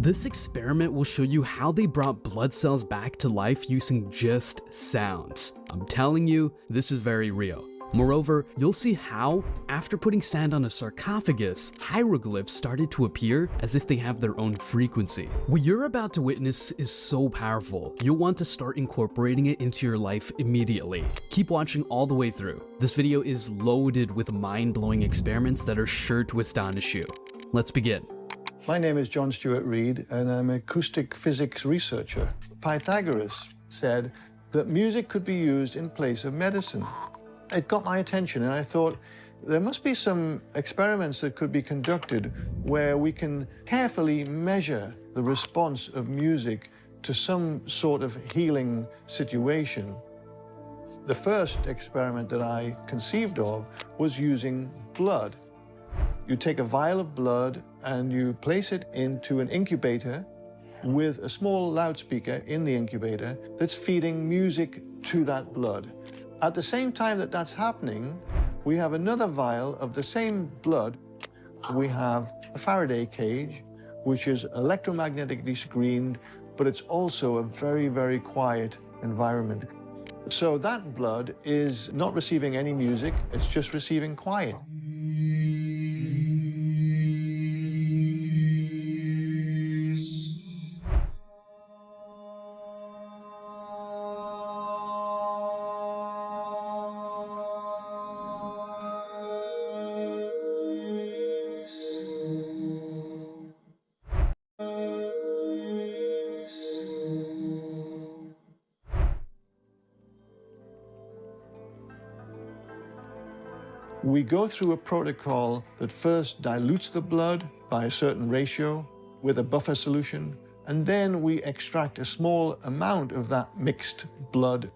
This experiment will show you how they brought blood cells back to life using just sounds. I'm telling you, this is very real. Moreover, you'll see how, after putting sand on a sarcophagus, hieroglyphs started to appear as if they have their own frequency. What you're about to witness is so powerful, you'll want to start incorporating it into your life immediately. Keep watching all the way through. This video is loaded with mind-blowing experiments that are sure to astonish you. Let's begin. My name is John Stuart Reid, and I'm an acoustic physics researcher. Pythagoras said that music could be used in place of medicine. It got my attention, and I thought there must be some experiments that could be conducted where we can carefully measure the response of music to some sort of healing situation. The first experiment that I conceived of was using blood. You take a vial of blood and you place it into an incubator with a small loudspeaker in the incubator that's feeding music to that blood. At the same time that that's happening, we have another vial of the same blood. We have a Faraday cage, which is electromagnetically screened, but it's also a very, very quiet environment. So that blood is not receiving any music, it's just receiving quiet. We go through a protocol that first dilutes the blood by a certain ratio with a buffer solution, and then we extract a small amount of that mixed blood.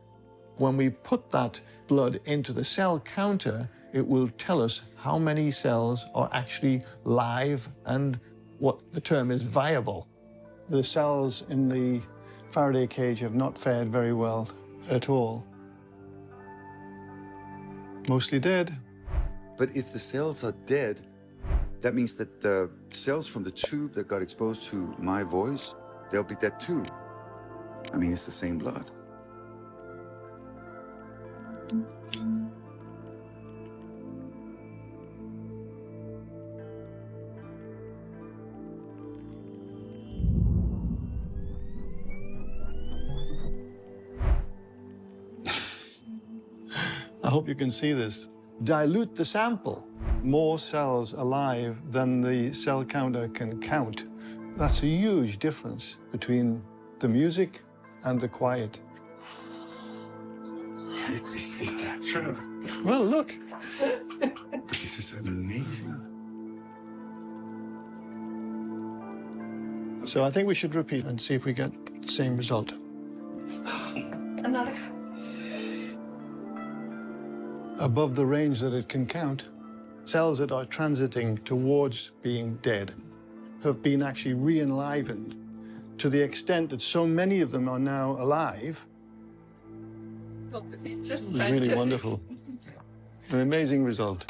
When we put that blood into the cell counter, it will tell us how many cells are actually live and what the term is viable. The cells in the Faraday cage have not fared very well at all. Mostly dead. But if the cells are dead, that means that the cells from the tube that got exposed to my voice, they'll be dead too. I mean, it's the same blood. I hope you can see this. Dilute the sample. More cells alive than the cell counter can count. That's a huge difference between the music and the quiet. Is that true? Well, look. This is amazing. So I think we should repeat and see if we get the same result. Another. Above the range that it can count, cells that are transiting towards being dead have been actually re-enlivened to the extent that so many of them are now alive. Just Really wonderful. An amazing result.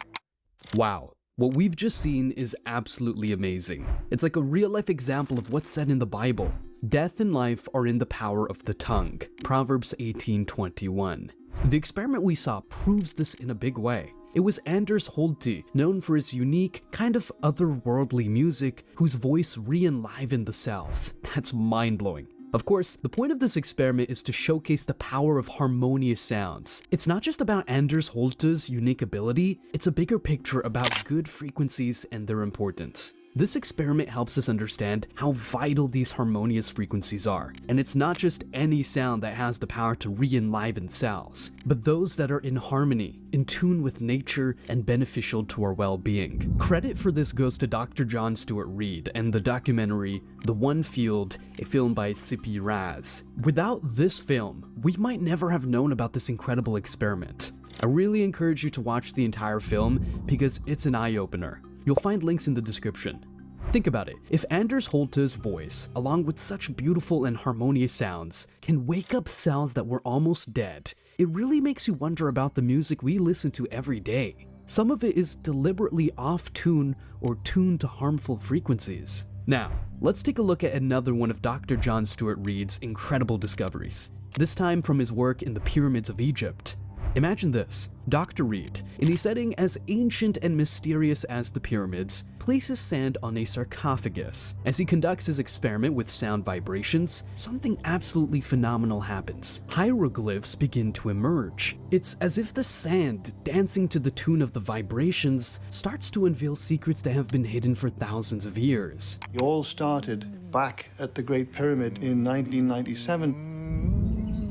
Wow. What we've just seen is absolutely amazing. It's like a real-life example of what's said in the Bible. Death and life are in the power of the tongue. Proverbs 18:21. The experiment we saw proves this in a big way. It was Anders Holte, known for his unique, kind of otherworldly music, whose voice re-enlivened the cells. That's mind-blowing. Of course, the point of this experiment is to showcase the power of harmonious sounds. It's not just about Anders Holte's unique ability, it's a bigger picture about good frequencies and their importance. This experiment helps us understand how vital these harmonious frequencies are. And it's not just any sound that has the power to re-enliven cells, but those that are in harmony, in tune with nature, and beneficial to our well-being. Credit for this goes to Dr. John Stuart Reid and the documentary The One Field, a film by Sippi Raz. Without this film, we might never have known about this incredible experiment. I really encourage you to watch the entire film because it's an eye-opener. You'll find links in the description. Think about it, if Anders Holte's voice, along with such beautiful and harmonious sounds, can wake up cells that were almost dead, it really makes you wonder about the music we listen to every day. Some of it is deliberately off-tune or tuned to harmful frequencies. Now, let's take a look at another one of Dr. John Stuart Reid's incredible discoveries, this time from his work in the pyramids of Egypt. Imagine this: Dr. Reid, in a setting as ancient and mysterious as the pyramids, places sand on a sarcophagus. As he conducts his experiment with sound vibrations, something absolutely phenomenal happens. Hieroglyphs begin to emerge. It's as if the sand, dancing to the tune of the vibrations, starts to unveil secrets that have been hidden for thousands of years. It all started back at the Great Pyramid in 1997.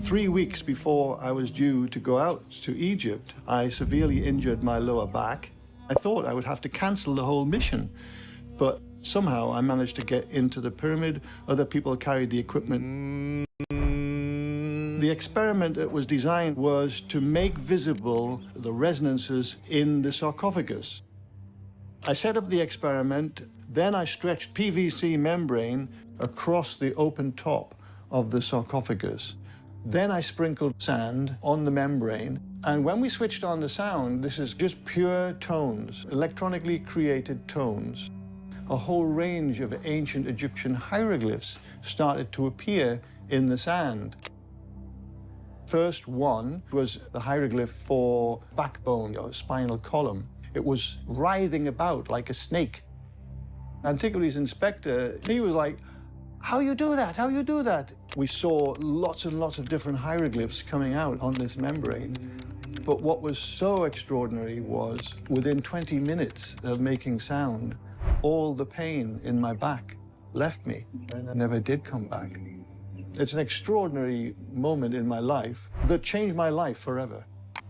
3 weeks before I was due to go out to Egypt, I severely injured my lower back. I thought I would have to cancel the whole mission, but somehow I managed to get into the pyramid. Other people carried the equipment. The experiment that was designed was to make visible the resonances in the sarcophagus. I set up the experiment, then I stretched PVC membrane across the open top of the sarcophagus. Then I sprinkled sand on the membrane, and when we switched on the sound, this is just pure tones, electronically created tones. A whole range of ancient Egyptian hieroglyphs started to appear in the sand. First one was the hieroglyph for backbone or spinal column. It was writhing about like a snake. Antiquities inspector, he was like, "How you do that? How you do that?" We saw lots and lots of different hieroglyphs coming out on this membrane. But what was so extraordinary was, within 20 minutes of making sound, all the pain in my back left me and I never did come back. It's an extraordinary moment in my life that changed my life forever.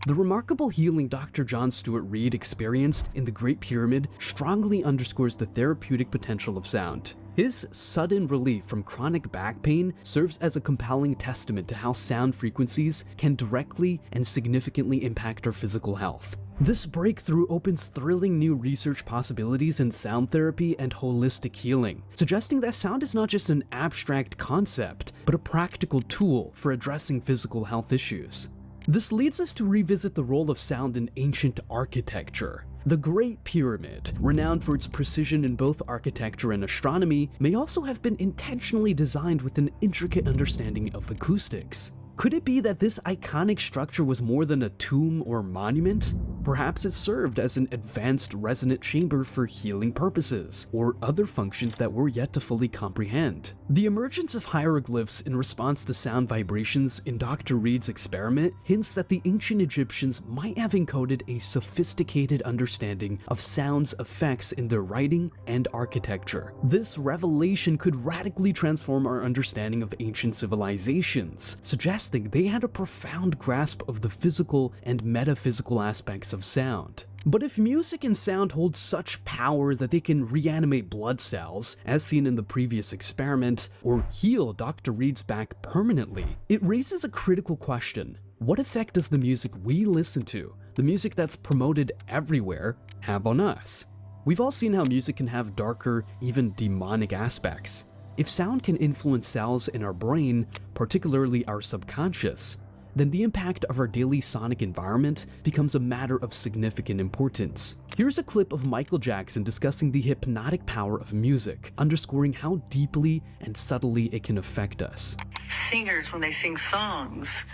The remarkable healing Dr. John Stuart Reid experienced in the Great Pyramid strongly underscores the therapeutic potential of sound. His sudden relief from chronic back pain serves as a compelling testament to how sound frequencies can directly and significantly impact our physical health. This breakthrough opens thrilling new research possibilities in sound therapy and holistic healing, suggesting that sound is not just an abstract concept, but a practical tool for addressing physical health issues. This leads us to revisit the role of sound in ancient architecture. The Great Pyramid, renowned for its precision in both architecture and astronomy, may also have been intentionally designed with an intricate understanding of acoustics. Could it be that this iconic structure was more than a tomb or monument? Perhaps it served as an advanced resonant chamber for healing purposes, or other functions that we're yet to fully comprehend. The emergence of hieroglyphs in response to sound vibrations in Dr. Reid's experiment hints that the ancient Egyptians might have encoded a sophisticated understanding of sound's effects in their writing and architecture. This revelation could radically transform our understanding of ancient civilizations, suggesting they had a profound grasp of the physical and metaphysical aspects of sound. But if music and sound hold such power that they can reanimate blood cells, as seen in the previous experiment, or heal Dr. Reid's back permanently, it raises a critical question. What effect does the music we listen to, the music that's promoted everywhere, have on us? We've all seen how music can have darker, even demonic aspects. If sound can influence cells in our brain, particularly our subconscious, then the impact of our daily sonic environment becomes a matter of significant importance. Here's a clip of Michael Jackson discussing the hypnotic power of music, underscoring how deeply and subtly it can affect us. Singers, when they sing songs,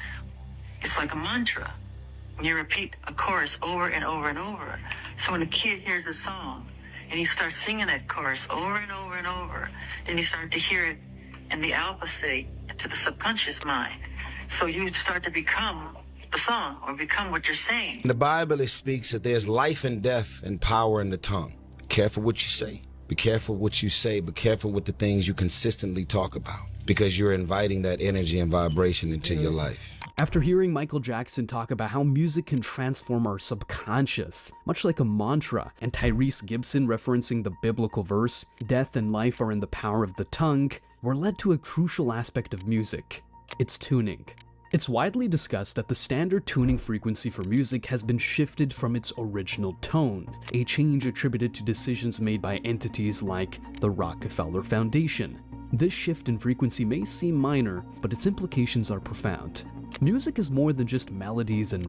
it's like a mantra. You repeat a chorus over and over and over. So when a kid hears a song, and he starts singing that chorus over and over and over, then you start to hear it in the alpha state to the subconscious mind. So you start to become the song or become what you're saying. In the Bible, it speaks that there's life and death and power in the tongue. Be careful what you say. Be careful what you say. Be careful with the things you consistently talk about, because you're inviting that energy and vibration into your life. After hearing Michael Jackson talk about how music can transform our subconscious, much like a mantra, and Tyrese Gibson referencing the biblical verse, "Death and life are in the power of the tongue," we're led to a crucial aspect of music: its tuning. It's widely discussed that the standard tuning frequency for music has been shifted from its original tone, a change attributed to decisions made by entities like the Rockefeller Foundation. This shift in frequency may seem minor, but its implications are profound. Music is more than just melodies and